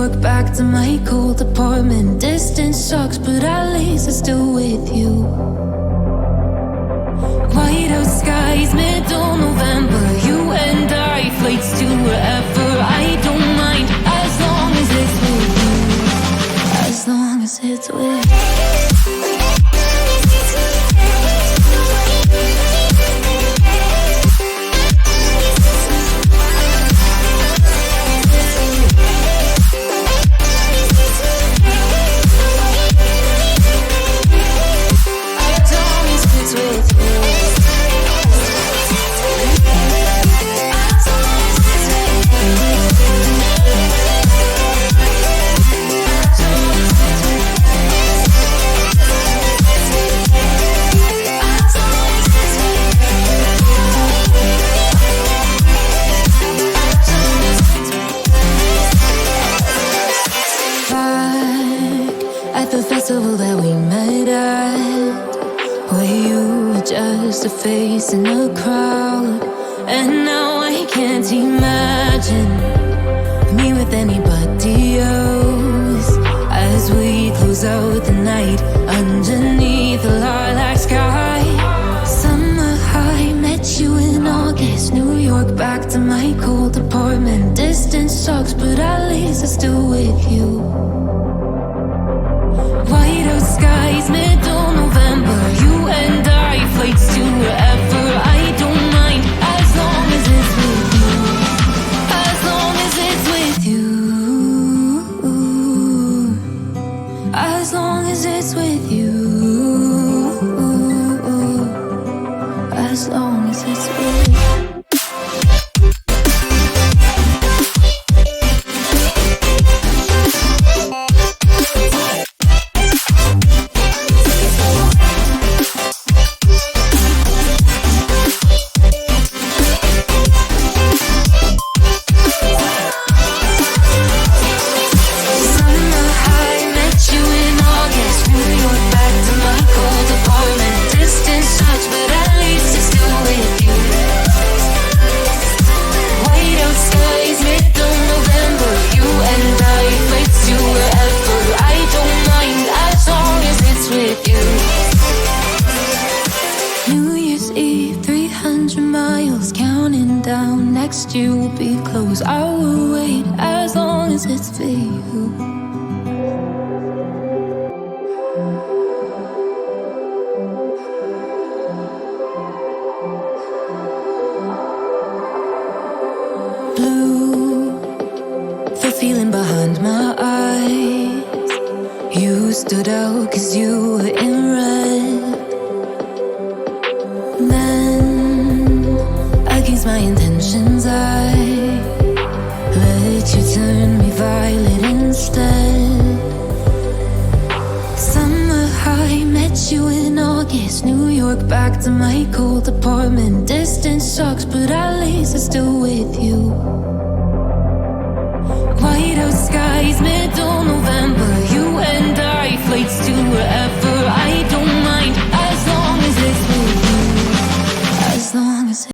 York back to my cold apartment. Distance sucks, but at least I'm still with you. White out skies, middle November. You and I, flights to wherever. I don't mind, as long as it's with you. As long as it's with you. That we met at, where you were just a face in a crowd, and now I can't imagine me with anybody else. As we close out the night underneath the lilac sky, summer high, met you in August. New York back to my cold apartment. Distance sucks, but at least I'm still with you. White out skies, middle November. You and I, flights to wherever. I don't mind, as long as it's with you. As long as it's with you. As long as it's with you. As long as it's with you. Next year will be close. I will wait as long as it's for you. Blue, the feeling behind my eyes. You stood out 'cause you were in red. Against my intentions, I let you turn me violet instead. Summer high, met you in August. New York back to my cold apartment. Distance sucks, but at least I'm still with you. White out skies, middle November. You and I, flights to wherever.